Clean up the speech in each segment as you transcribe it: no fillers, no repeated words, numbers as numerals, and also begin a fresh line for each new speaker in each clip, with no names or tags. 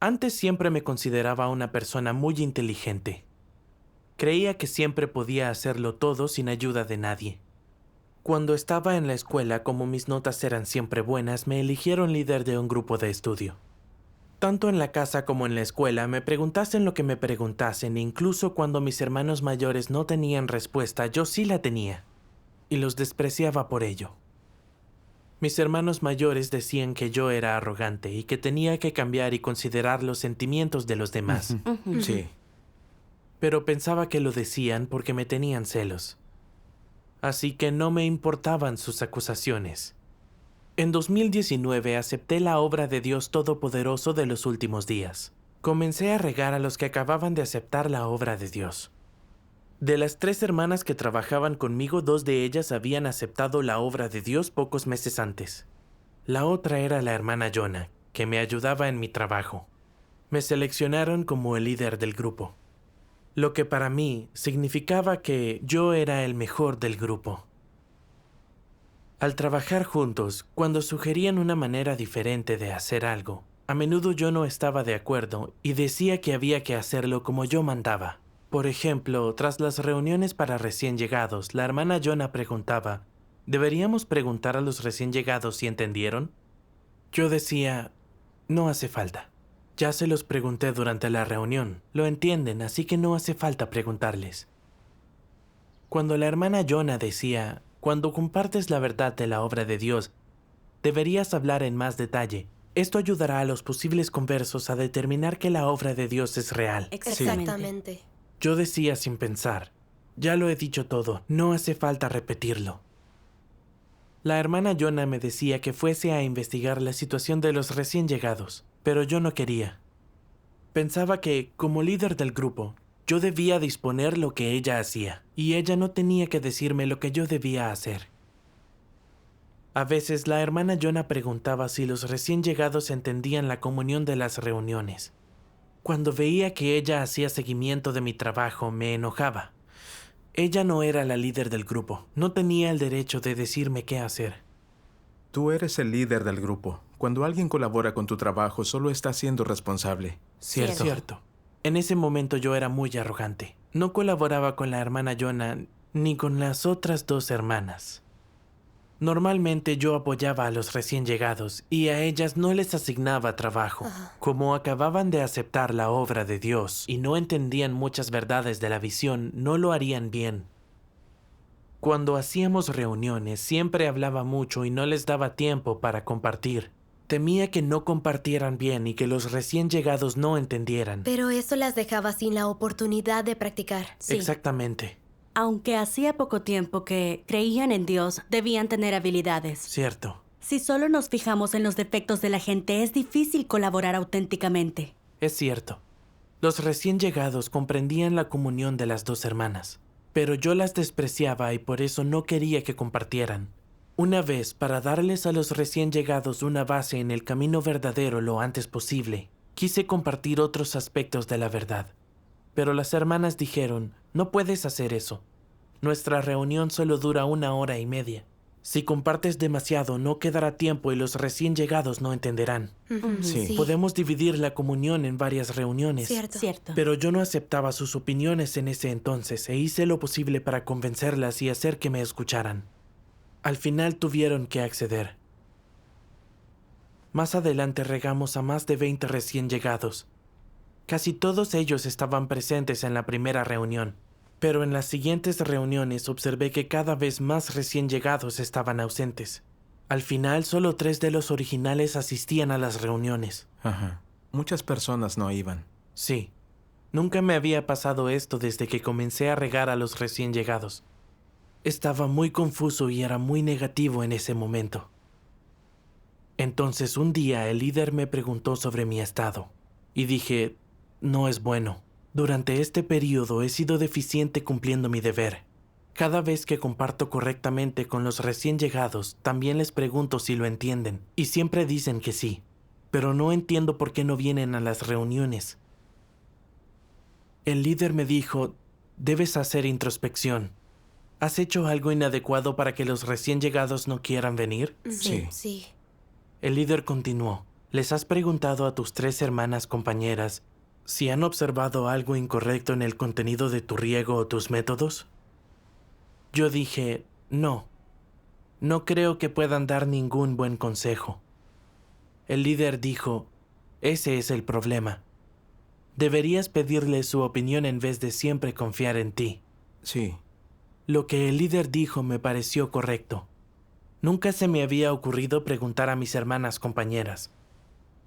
Antes siempre me consideraba una persona muy inteligente. Creía que siempre podía hacerlo todo sin ayuda de nadie. Cuando estaba en la escuela, como mis notas eran siempre buenas, me eligieron líder de un grupo de estudio. Tanto en la casa como en la escuela, me preguntasen lo que me preguntasen, incluso cuando mis hermanos mayores no tenían respuesta, yo sí la tenía, y los despreciaba por ello. Mis hermanos mayores decían que yo era arrogante y que tenía que cambiar y considerar los sentimientos de los demás.
Sí.
Pero pensaba que lo decían porque me tenían celos. Así que no me importaban sus acusaciones. En 2019 acepté la obra de Dios Todopoderoso de los últimos días. Comencé a regar a los que acababan de aceptar la obra de Dios. De las 3 hermanas que trabajaban conmigo, 2 de ellas habían aceptado la obra de Dios pocos meses antes. La otra era la hermana Jonah, que me ayudaba en mi trabajo. Me seleccionaron como el líder del grupo, lo que para mí significaba que yo era el mejor del grupo. Al trabajar juntos, cuando sugerían una manera diferente de hacer algo, a menudo yo no estaba de acuerdo y decía que había que hacerlo como yo mandaba. Por ejemplo, tras las reuniones para recién llegados, la hermana Jonah preguntaba, ¿deberíamos preguntar a los recién llegados si entendieron? Yo decía, no hace falta. Ya se los pregunté durante la reunión. Lo entienden, así que no hace falta preguntarles. Cuando la hermana Jonah decía, cuando compartes la verdad de la obra de Dios, deberías hablar en más detalle. Esto ayudará a los posibles conversos a determinar que la obra de Dios es real.
Exactamente.
Yo decía sin pensar, ya lo he dicho todo, no hace falta repetirlo. La hermana Jonah me decía que fuese a investigar la situación de los recién llegados, pero yo no quería. Pensaba que, como líder del grupo, yo debía disponer lo que ella hacía, y ella no tenía que decirme lo que yo debía hacer. A veces la hermana Jonah preguntaba si los recién llegados entendían la comunión de las reuniones. Cuando veía que ella hacía seguimiento de mi trabajo, me enojaba. Ella no era la líder del grupo, no tenía el derecho de decirme qué hacer.
Tú eres el líder del grupo. Cuando alguien colabora con tu trabajo, solo está siendo responsable.
Cierto. En ese momento yo era muy arrogante. No colaboraba con la hermana Jonah ni con las otras 2 hermanas. Normalmente yo apoyaba a los recién llegados y a ellas no les asignaba trabajo. Como acababan de aceptar la obra de Dios y no entendían muchas verdades de la visión, no lo harían bien. Cuando hacíamos reuniones, siempre hablaba mucho y no les daba tiempo para compartir. Temía que no compartieran bien y que los recién llegados no entendieran.
Pero eso las dejaba sin la oportunidad de practicar.
Sí.
Exactamente.
Aunque hacía poco tiempo que creían en Dios, debían tener habilidades.
Cierto.
Si solo nos fijamos en los defectos de la gente, es difícil colaborar auténticamente.
Es cierto. Los recién llegados comprendían la comunión de las 2 hermanas, pero yo las despreciaba y por eso no quería que compartieran. Una vez, para darles a los recién llegados una base en el camino verdadero lo antes posible, quise compartir otros aspectos de la verdad. Pero las hermanas dijeron, no puedes hacer eso. Nuestra reunión solo dura 1 hora y media. Si compartes demasiado, no quedará tiempo y los recién llegados no entenderán.
Sí.
Podemos dividir la comunión en varias reuniones.
Cierto.
Pero yo no aceptaba sus opiniones en ese entonces e hice lo posible para convencerlas y hacer que me escucharan. Al final tuvieron que acceder. Más adelante regamos a más de 20 recién llegados. Casi todos ellos estaban presentes en la primera reunión, pero en las siguientes reuniones observé que cada vez más recién llegados estaban ausentes. Al final, solo 3 de los originales asistían a las reuniones.
Ajá. Muchas personas no iban.
Sí, nunca me había pasado esto desde que comencé a regar a los recién llegados. Estaba muy confuso y era muy negativo en ese momento. Entonces un día el líder me preguntó sobre mi estado, y dije, no es bueno. Durante este periodo he sido deficiente cumpliendo mi deber. Cada vez que comparto correctamente con los recién llegados, también les pregunto si lo entienden, y siempre dicen que sí, pero no entiendo por qué no vienen a las reuniones. El líder me dijo, debes hacer introspección. ¿Has hecho algo inadecuado para que los recién llegados no quieran venir?
Sí.
Sí.
El líder continuó, ¿Les has preguntado a tus 3 hermanas compañeras si han observado algo incorrecto en el contenido de tu riego o tus métodos? Yo dije, no. No creo que puedan dar ningún buen consejo. El líder dijo, ese es el problema. Deberías pedirle su opinión en vez de siempre confiar en ti.
Sí.
Lo que el líder dijo me pareció correcto. Nunca se me había ocurrido preguntar a mis hermanas compañeras.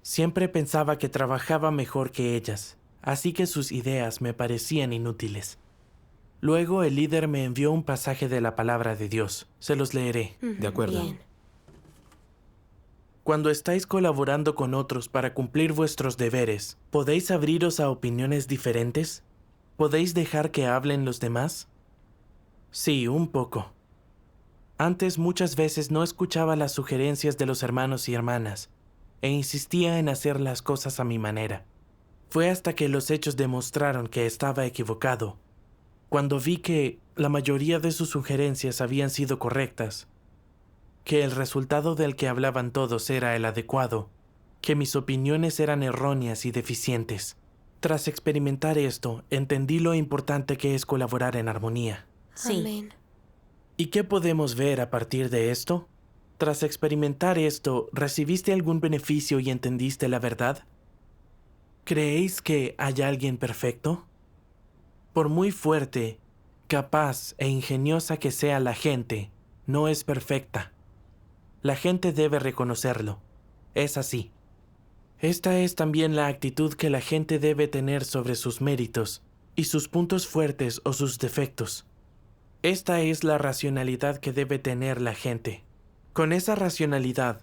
Siempre pensaba que trabajaba mejor que ellas, así que sus ideas me parecían inútiles. Luego el líder me envió un pasaje de la palabra de Dios. Se los leeré.
De acuerdo.
Bien.
Cuando estáis colaborando con otros para cumplir vuestros deberes, ¿podéis abriros a opiniones diferentes? ¿Podéis dejar que hablen los demás? Sí, un poco. Antes muchas veces no escuchaba las sugerencias de los hermanos y hermanas, e insistía en hacer las cosas a mi manera. Fue hasta que los hechos demostraron que estaba equivocado, cuando vi que la mayoría de sus sugerencias habían sido correctas, que el resultado del que hablaban todos era el adecuado, que mis opiniones eran erróneas y deficientes. Tras experimentar esto, entendí lo importante que es colaborar en armonía.
Sí.
Amén.
¿Y qué podemos ver a partir de esto? Tras experimentar esto, ¿recibiste algún beneficio y entendiste la verdad? ¿Creéis que hay alguien perfecto? Por muy fuerte, capaz e ingeniosa que sea la gente, no es perfecta. La gente debe reconocerlo. Es así. Esta es también la actitud que la gente debe tener sobre sus méritos y sus puntos fuertes o sus defectos. Esta es la racionalidad que debe tener la gente. Con esa racionalidad,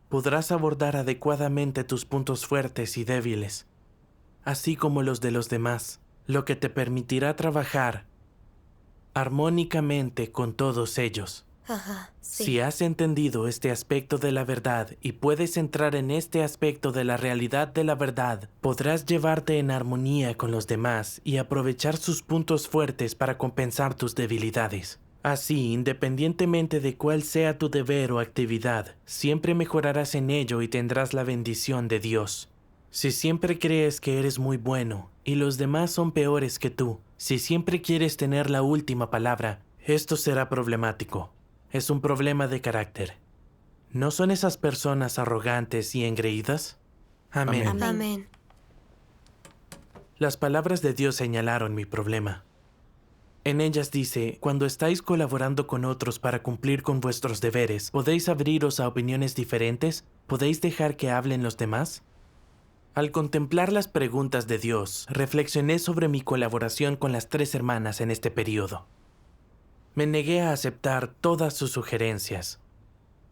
podrás abordar adecuadamente tus puntos fuertes y débiles, así como los de los demás, lo que te permitirá trabajar armónicamente con todos ellos.
Ajá, sí.
Si has entendido este aspecto de la verdad y puedes entrar en este aspecto de la realidad de la verdad, podrás llevarte en armonía con los demás y aprovechar sus puntos fuertes para compensar tus debilidades. Así, independientemente de cuál sea tu deber o actividad, siempre mejorarás en ello y tendrás la bendición de Dios. Si siempre crees que eres muy bueno y los demás son peores que tú, si siempre quieres tener la última palabra, esto será problemático. Es un problema de carácter. ¿No son esas personas arrogantes y engreídas? Amén.
Amén.
Amén.
Las palabras de Dios señalaron mi problema. En ellas dice, cuando estáis colaborando con otros para cumplir con vuestros deberes, ¿podéis abriros a opiniones diferentes? ¿Podéis dejar que hablen los demás? Al contemplar las preguntas de Dios, reflexioné sobre mi colaboración con las 3 hermanas en este periodo. Me negué a aceptar todas sus sugerencias.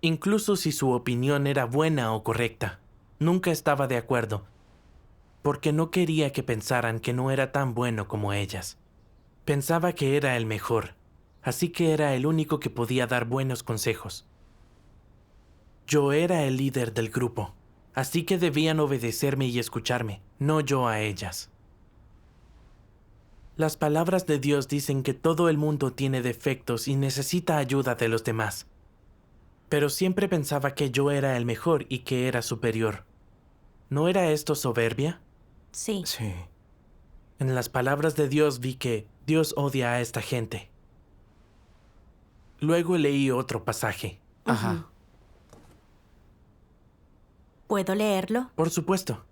Incluso si su opinión era buena o correcta, nunca estaba de acuerdo, porque no quería que pensaran que no era tan bueno como ellas. Pensaba que era el mejor, así que era el único que podía dar buenos consejos. Yo era el líder del grupo, así que debían obedecerme y escucharme, no yo a ellas. Las palabras de Dios dicen que todo el mundo tiene defectos y necesita ayuda de los demás. Pero siempre pensaba que yo era el mejor y que era superior. ¿No era esto soberbia?
Sí.
Sí.
En las palabras de Dios vi que Dios odia a esta gente. Luego leí otro pasaje.
Ajá.
¿Puedo leerlo?
Por supuesto.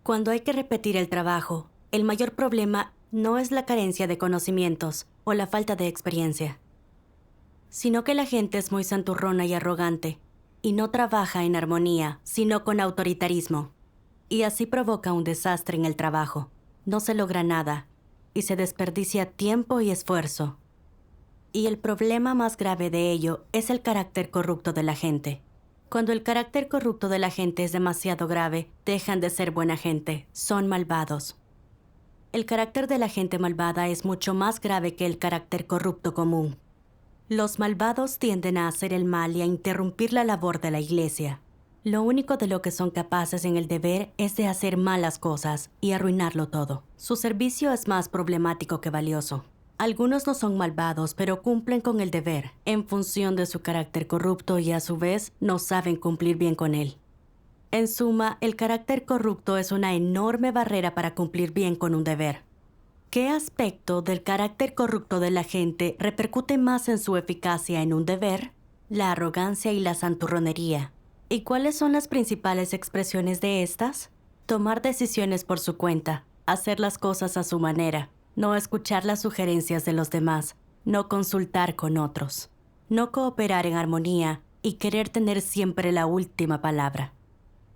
Cuando hay que repetir el trabajo, el mayor problema no es la carencia de conocimientos o la falta de experiencia, sino que la gente es muy santurrona y arrogante, y no trabaja en armonía, sino con autoritarismo. Y así provoca un desastre en el trabajo. No se logra nada, y se desperdicia tiempo y esfuerzo. Y el problema más grave de ello es el carácter corrupto de la gente. Cuando el carácter corrupto de la gente es demasiado grave, dejan de ser buena gente, son malvados. El carácter de la gente malvada es mucho más grave que el carácter corrupto común. Los malvados tienden a hacer el mal y a interrumpir la labor de la iglesia. Lo único de lo que son capaces en el deber es de hacer malas cosas y arruinarlo todo. Su servicio es más problemático que valioso. Algunos no son malvados, pero cumplen con el deber en función de su carácter corrupto y a su vez no saben cumplir bien con él. En suma, el carácter corrupto es una enorme barrera para cumplir bien con un deber. ¿Qué aspecto del carácter corrupto de la gente repercute más en su eficacia en un deber? La arrogancia y la santurronería. ¿Y cuáles son las principales expresiones de estas? Tomar decisiones por su cuenta, hacer las cosas a su manera, no escuchar las sugerencias de los demás, no consultar con otros, no cooperar en armonía y querer tener siempre la última palabra.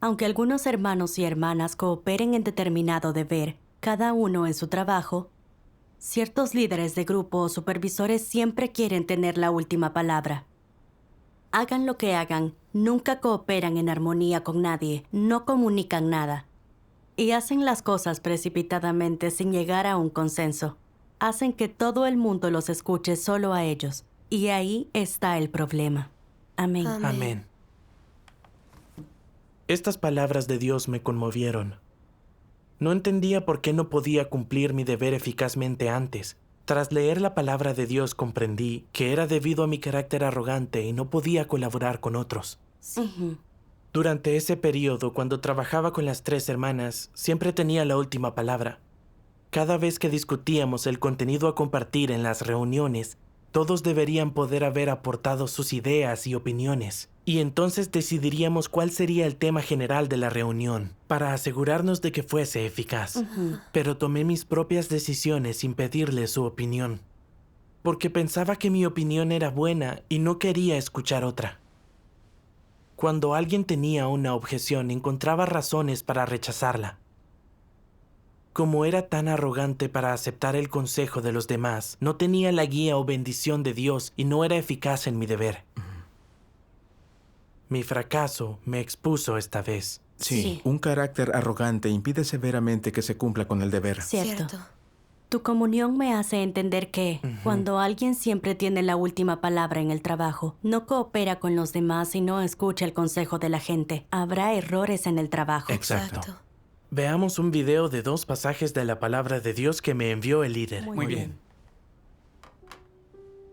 Aunque algunos hermanos y hermanas cooperen en determinado deber, cada uno en su trabajo, ciertos líderes de grupo o supervisores siempre quieren tener la última palabra. Hagan lo que hagan, nunca cooperan en armonía con nadie, no comunican nada. Y hacen las cosas precipitadamente sin llegar a un consenso. Hacen que todo el mundo los escuche solo a ellos. Y ahí está el problema. Amén.
Amén. Estas palabras de Dios me conmovieron. No entendía por qué no podía cumplir mi deber eficazmente antes. Tras leer la palabra de Dios comprendí que era debido a mi carácter arrogante y no podía colaborar con otros.
Ujú.
Durante ese periodo, cuando trabajaba con las 3 hermanas, siempre tenía la última palabra. Cada vez que discutíamos el contenido a compartir en las reuniones, todos deberían poder haber aportado sus ideas y opiniones. Y entonces decidiríamos cuál sería el tema general de la reunión, para asegurarnos de que fuese eficaz. Pero tomé mis propias decisiones sin pedirle su opinión, porque pensaba que mi opinión era buena y no quería escuchar otra. Cuando alguien tenía una objeción, encontraba razones para rechazarla. Como era tan arrogante para aceptar el consejo de los demás, no tenía la guía o bendición de Dios y no era eficaz en mi deber. Mi fracaso me expuso esta vez.
Sí, un carácter arrogante impide severamente que se cumpla con el deber.
Cierto. Tu comunión me hace entender que, cuando alguien siempre tiene la última palabra en el trabajo, no coopera con los demás y no escucha el consejo de la gente, habrá errores en el trabajo.
Exacto. Veamos un video de 2 pasajes de la palabra de Dios que me envió el líder.
Muy bien.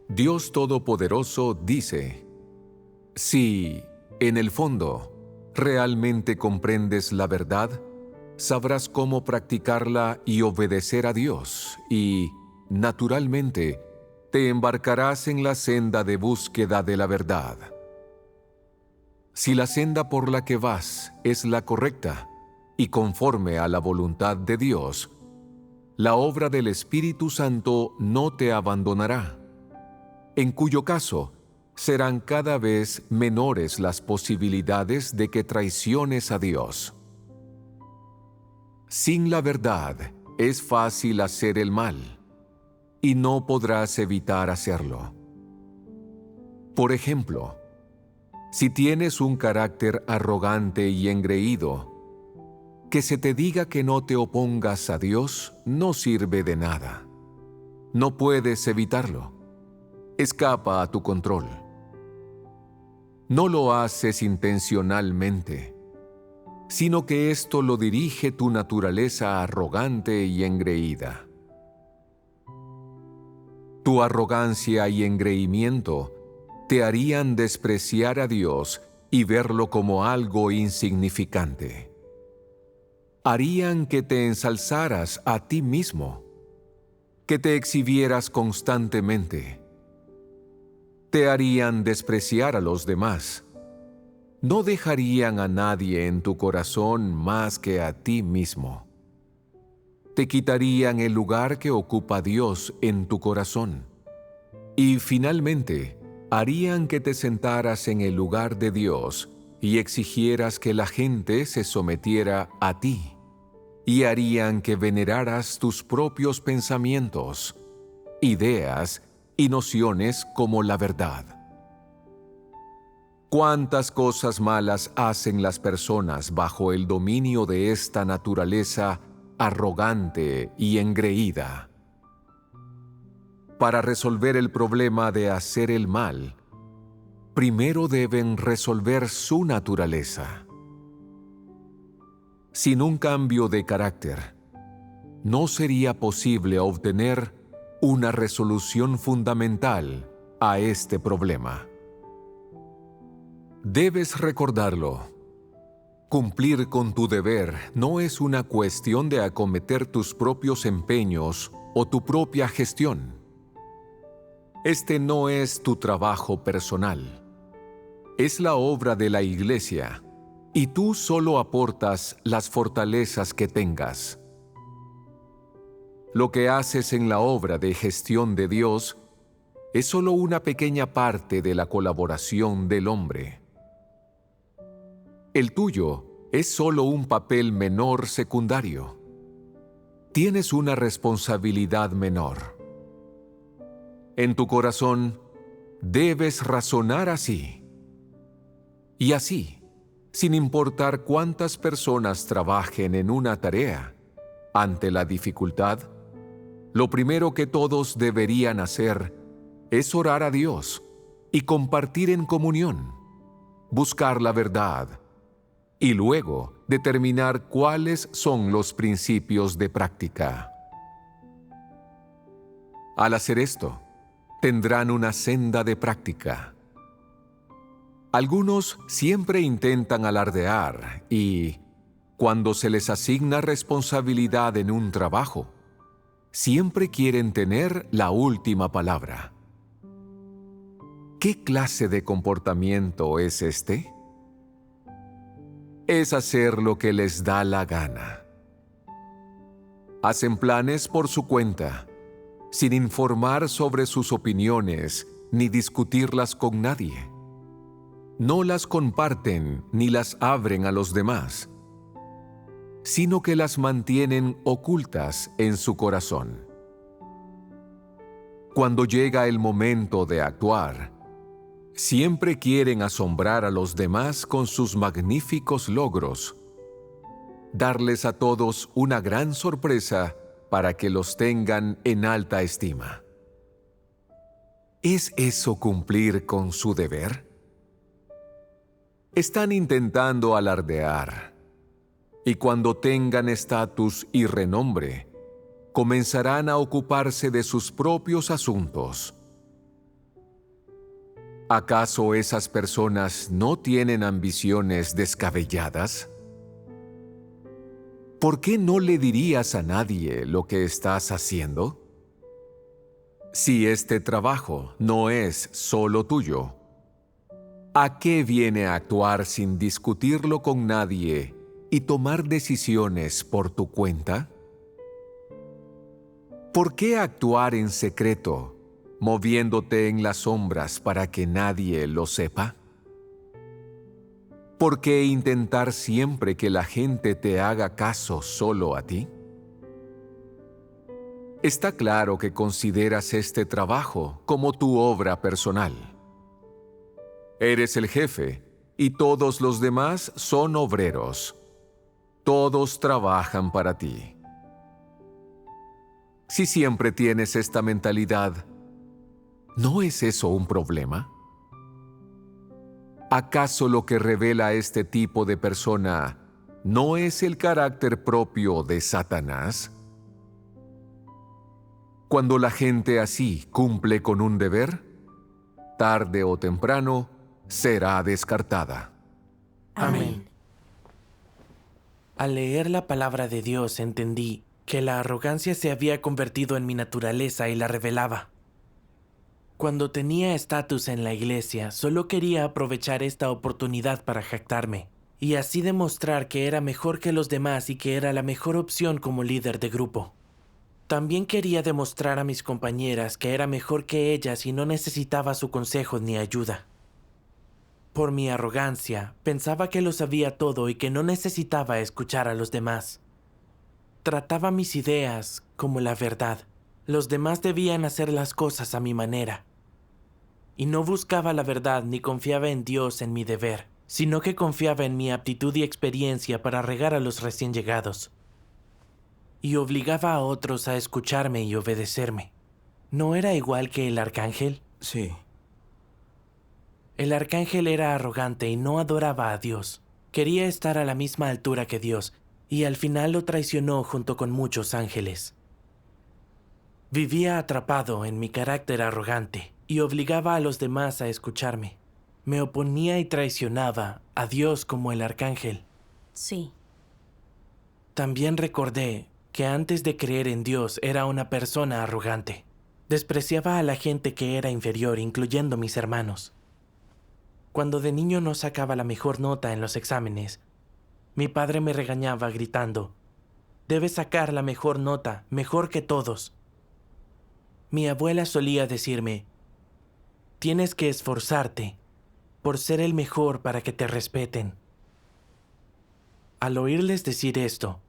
Dios Todopoderoso dice: si, en el fondo, realmente comprendes la verdad, sabrás cómo practicarla y obedecer a Dios, y, naturalmente, te embarcarás en la senda de búsqueda de la verdad. Si la senda por la que vas es la correcta y conforme a la voluntad de Dios, la obra del Espíritu Santo no te abandonará, en cuyo caso serán cada vez menores las posibilidades de que traiciones a Dios. Sin la verdad es fácil hacer el mal, y no podrás evitar hacerlo. Por ejemplo, si tienes un carácter arrogante y engreído, que se te diga que no te opongas a Dios no sirve de nada. No puedes evitarlo. Escapa a tu control. No lo haces intencionalmente, sino que esto lo dirige tu naturaleza arrogante y engreída. Tu arrogancia y engreimiento te harían despreciar a Dios y verlo como algo insignificante. Harían que te ensalzaras a ti mismo, que te exhibieras constantemente. Te harían despreciar a los demás. No dejarían a nadie en tu corazón más que a ti mismo. Te quitarían el lugar que ocupa Dios en tu corazón. Y finalmente, harían que te sentaras en el lugar de Dios y exigieras que la gente se sometiera a ti. Y harían que veneraras tus propios pensamientos, ideas y nociones como la verdad. ¿Cuántas cosas malas hacen las personas bajo el dominio de esta naturaleza arrogante y engreída? Para resolver el problema de hacer el mal, primero deben resolver su naturaleza. Sin un cambio de carácter, no sería posible obtener una resolución fundamental a este problema. Debes recordarlo. Cumplir con tu deber no es una cuestión de acometer tus propios empeños o tu propia gestión. Este no es tu trabajo personal. Es la obra de la Iglesia, y tú solo aportas las fortalezas que tengas. Lo que haces en la obra de gestión de Dios es solo una pequeña parte de la colaboración del hombre. El tuyo es solo un papel menor secundario. Tienes una responsabilidad menor. En tu corazón, debes razonar así. Y así, sin importar cuántas personas trabajen en una tarea, ante la dificultad, lo primero que todos deberían hacer es orar a Dios y compartir en comunión, buscar la verdad y luego determinar cuáles son los principios de práctica. Al hacer esto, tendrán una senda de práctica. Algunos siempre intentan alardear y, cuando se les asigna responsabilidad en un trabajo, siempre quieren tener la última palabra. ¿Qué clase de comportamiento es este? Es hacer lo que les da la gana. Hacen planes por su cuenta, sin informar sobre sus opiniones ni discutirlas con nadie. No las comparten ni las abren a los demás, sino que las mantienen ocultas en su corazón. Cuando llega el momento de actuar, siempre quieren asombrar a los demás con sus magníficos logros, darles a todos una gran sorpresa para que los tengan en alta estima. ¿Es eso cumplir con su deber? Están intentando alardear, y cuando tengan estatus y renombre, comenzarán a ocuparse de sus propios asuntos. ¿Acaso esas personas no tienen ambiciones descabelladas? ¿Por qué no le dirías a nadie lo que estás haciendo? Si este trabajo no es solo tuyo, ¿a qué viene a actuar sin discutirlo con nadie y tomar decisiones por tu cuenta? ¿Por qué actuar en secreto, moviéndote en las sombras para que nadie lo sepa? ¿Por qué intentar siempre que la gente te haga caso solo a ti? Está claro que consideras este trabajo como tu obra personal. Eres el jefe y todos los demás son obreros. Todos trabajan para ti. Si siempre tienes esta mentalidad, ¿no es eso un problema? ¿Acaso lo que revela este tipo de persona no es el carácter propio de Satanás? Cuando la gente así cumple con un deber, tarde o temprano será descartada.
Amén. Al leer la palabra de Dios entendí que la arrogancia se había convertido en mi naturaleza y la revelaba. Cuando tenía estatus en la iglesia, solo quería aprovechar esta oportunidad para jactarme, y así demostrar que era mejor que los demás y que era la mejor opción como líder de grupo. También quería demostrar a mis compañeras que era mejor que ellas y no necesitaba su consejo ni ayuda. Por mi arrogancia, pensaba que lo sabía todo y que no necesitaba escuchar a los demás. Trataba mis ideas como la verdad. Los demás debían hacer las cosas a mi manera. Y no buscaba la verdad ni confiaba en Dios en mi deber, sino que confiaba en mi aptitud y experiencia para regar a los recién llegados. Y obligaba a otros a escucharme y obedecerme. ¿No era igual que el arcángel?
Sí.
El arcángel era arrogante y no adoraba a Dios. Quería estar a la misma altura que Dios, y al final lo traicionó junto con muchos ángeles. Vivía atrapado en mi carácter arrogante y obligaba a los demás a escucharme. Me oponía y traicionaba a Dios como el arcángel.
Sí.
También recordé que antes de creer en Dios era una persona arrogante. Despreciaba a la gente que era inferior, incluyendo mis hermanos. Cuando de niño no sacaba la mejor nota en los exámenes, mi padre me regañaba gritando: «Debes sacar la mejor nota, mejor que todos». Mi abuela solía decirme: «Tienes que esforzarte por ser el mejor para que te respeten». Al oírles decir esto,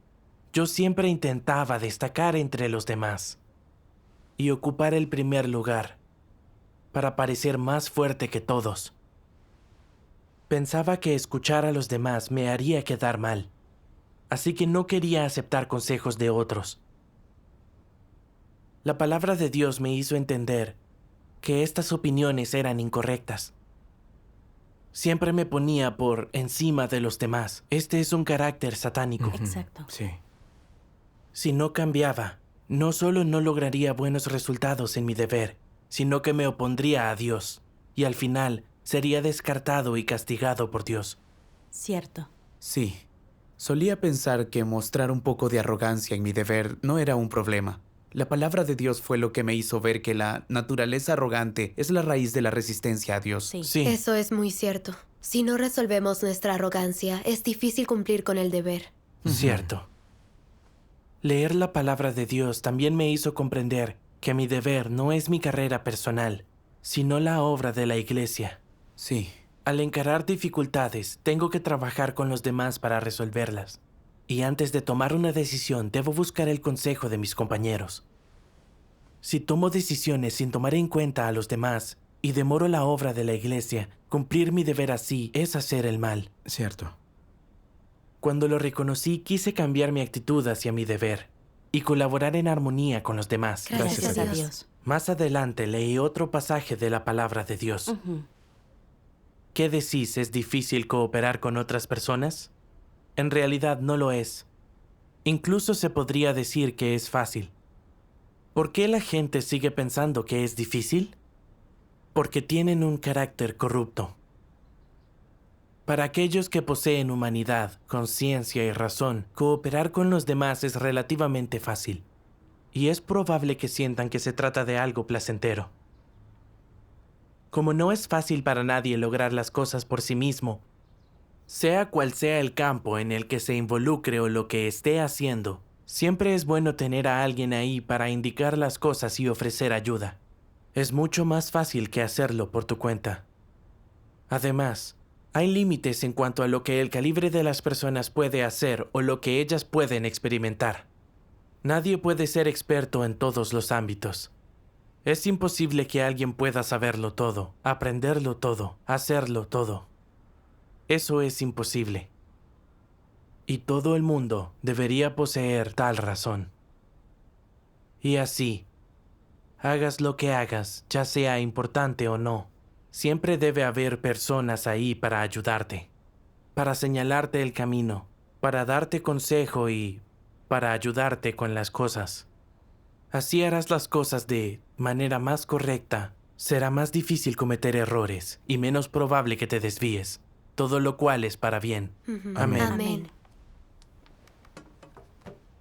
yo siempre intentaba destacar entre los demás y ocupar el primer lugar para parecer más fuerte que todos. Pensaba que escuchar a los demás me haría quedar mal, así que no quería aceptar consejos de otros. La palabra de Dios me hizo entender que estas opiniones eran incorrectas. Siempre me ponía por encima de los demás. Este es un carácter satánico.
Exacto.
Sí.
Si no cambiaba, no solo no lograría buenos resultados en mi deber, sino que me opondría a Dios, y al final sería descartado y castigado por Dios.
Cierto.
Sí. Solía pensar que mostrar un poco de arrogancia en mi deber no era un problema. La palabra de Dios fue lo que me hizo ver que la naturaleza arrogante es la raíz de la resistencia a Dios.
Sí.
Sí,
Eso es muy cierto. Si no resolvemos nuestra arrogancia, es difícil cumplir con el deber.
cierto. Leer la palabra de Dios también me hizo comprender que mi deber no es mi carrera personal, sino la obra de la iglesia.
Sí.
Al encarar dificultades, tengo que trabajar con los demás para resolverlas. Y antes de tomar una decisión, debo buscar el consejo de mis compañeros. Si tomo decisiones sin tomar en cuenta a los demás y demoro la obra de la iglesia, cumplir mi deber así es hacer el mal.
Cierto.
Cuando lo reconocí, quise cambiar mi actitud hacia mi deber y colaborar en armonía con los demás.
Gracias
a
a
Dios.
Dios.
Más adelante leí otro pasaje de la palabra de Dios.
Ujú.
¿Qué decís? ¿Es difícil cooperar con otras personas? En realidad no lo es. Incluso se podría decir que es fácil. ¿Por qué la gente sigue pensando que es difícil? Porque tienen un carácter corrupto. Para aquellos que poseen humanidad, conciencia y razón, cooperar con los demás es relativamente fácil. Y es probable que sientan que se trata de algo placentero. Como no es fácil para nadie lograr las cosas por sí mismo, sea cual sea el campo en el que se involucre o lo que esté haciendo, siempre es bueno tener a alguien ahí para indicar las cosas y ofrecer ayuda. Es mucho más fácil que hacerlo por tu cuenta. Además, hay límites en cuanto a lo que el calibre de las personas puede hacer o lo que ellas pueden experimentar. Nadie puede ser experto en todos los ámbitos. Es imposible que alguien pueda saberlo todo, aprenderlo todo, hacerlo todo. Eso es imposible. Y todo el mundo debería poseer tal razón. Y así, hagas lo que hagas, ya sea importante o no, siempre debe haber personas ahí para ayudarte, para señalarte el camino, para darte consejo y para ayudarte con las cosas. Así harás las cosas de manera más correcta. Será más difícil cometer errores y menos probable que te desvíes, todo lo cual es para bien. Amén.
Amén.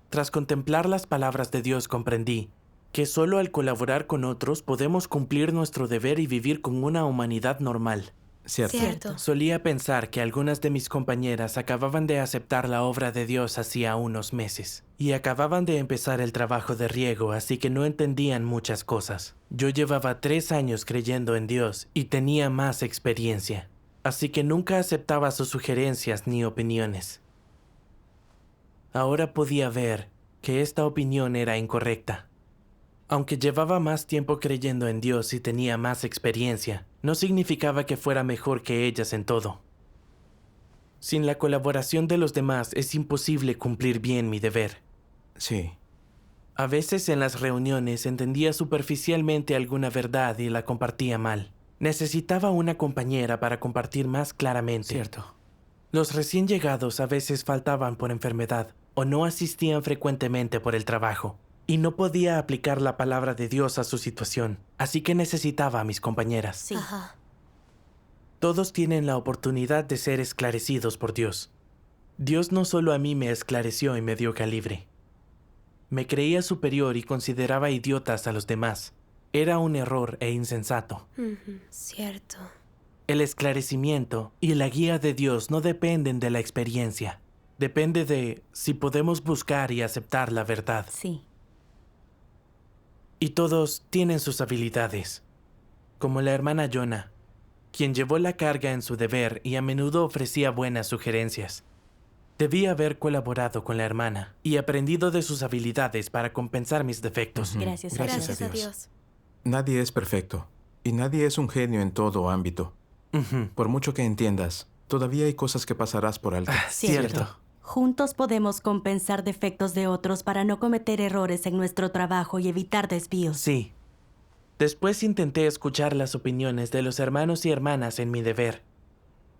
Tras contemplar las palabras de Dios comprendí que solo al colaborar con otros podemos cumplir nuestro deber y vivir con una humanidad normal.
Cierto.
Cierto.
Solía pensar que algunas de mis compañeras acababan de aceptar la obra de Dios hacía unos meses y acababan de empezar el trabajo de riego, así que no entendían muchas cosas. Yo llevaba 3 años creyendo en Dios y tenía más experiencia, así que nunca aceptaba sus sugerencias ni opiniones. Ahora podía ver que esta opinión era incorrecta. Aunque llevaba más tiempo creyendo en Dios y tenía más experiencia, no significaba que fuera mejor que ellas en todo. Sin la colaboración de los demás es imposible cumplir bien mi deber.
Sí.
A veces en las reuniones entendía superficialmente alguna verdad y la compartía mal. Necesitaba una compañera para compartir más claramente.
Cierto.
Los recién llegados a veces faltaban por enfermedad o no asistían frecuentemente por el trabajo. Y no podía aplicar la palabra de Dios a su situación, así que necesitaba a mis compañeras.
Sí.
Ajá.
Todos tienen la oportunidad de ser esclarecidos por Dios. Dios no solo a mí me esclareció y me dio calibre. Me creía superior y consideraba idiotas a los demás. Era un error e insensato.
Cierto.
El esclarecimiento y la guía de Dios no dependen de la experiencia. Depende de si podemos buscar y aceptar la verdad.
Sí.
Y todos tienen sus habilidades. Como la hermana Jonah, quien llevó la carga en su deber y a menudo ofrecía buenas sugerencias. Debí haber colaborado con la hermana y aprendido de sus habilidades para compensar mis defectos.
Gracias,
Gracias a Dios.
Nadie es perfecto, y nadie es un genio en todo ámbito. Por mucho que entiendas, todavía hay cosas que pasarás por alto.
Cierto.
Juntos podemos compensar defectos de otros para no cometer errores en nuestro trabajo y evitar desvíos.
Sí. Después intenté escuchar las opiniones de los hermanos y hermanas en mi deber.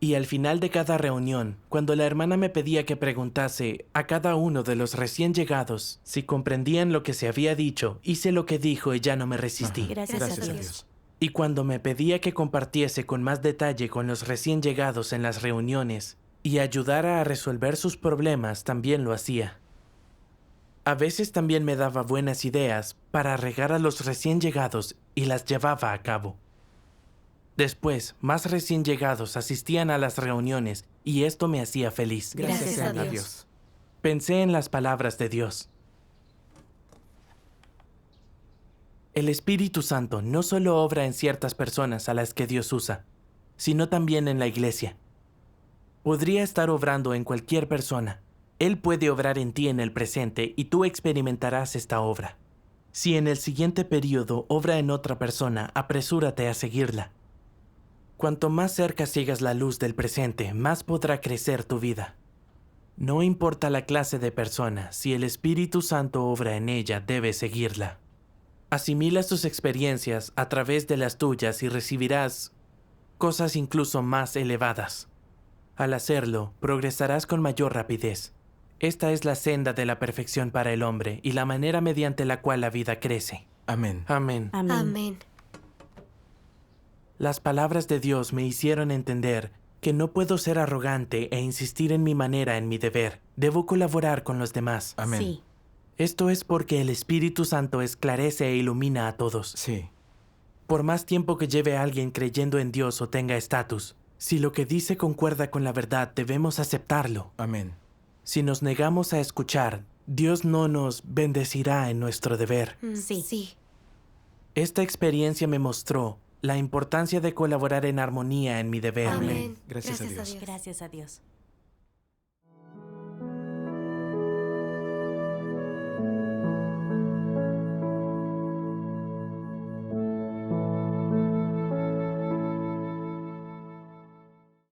Y al final de cada reunión, cuando la hermana me pedía que preguntase a cada uno de los recién llegados si comprendían lo que se había dicho, hice lo que dijo y ya no me resistí.
Gracias a Dios.
Y cuando me pedía que compartiese con más detalle con los recién llegados en las reuniones y ayudara a resolver sus problemas, también lo hacía. A veces también me daba buenas ideas para regar a los recién llegados y las llevaba a cabo. Después, más recién llegados asistían a las reuniones y esto me hacía feliz.
Gracias a Dios.
Pensé en las palabras de Dios. El Espíritu Santo no solo obra en ciertas personas a las que Dios usa, sino también en la iglesia. Podría estar obrando en cualquier persona. Él puede obrar en ti en el presente y tú experimentarás esta obra. Si en el siguiente período obra en otra persona, apresúrate a seguirla. Cuanto más cerca sigas la luz del presente, más podrá crecer tu vida. No importa la clase de persona, si el Espíritu Santo obra en ella, debes seguirla. Asimila sus experiencias a través de las tuyas y recibirás cosas incluso más elevadas. Al hacerlo, progresarás con mayor rapidez. Esta es la senda de la perfección para el hombre y la manera mediante la cual la vida crece.
Amén.
Amén.
Amén.
Amén.
Las palabras de Dios me hicieron entender que no puedo ser arrogante e insistir en mi manera en mi deber. Debo colaborar con los demás.
Amén.
Sí.
Esto es porque el Espíritu Santo esclarece e ilumina a todos.
Sí.
Por más tiempo que lleve a alguien creyendo en Dios o tenga estatus, si lo que dice concuerda con la verdad, debemos aceptarlo.
Amén.
Si nos negamos a escuchar, Dios no nos bendecirá en nuestro deber.
Sí.
Sí.
Esta experiencia me mostró la importancia de colaborar en armonía en mi deber.
Amén.
Gracias a Dios.
Gracias a Dios.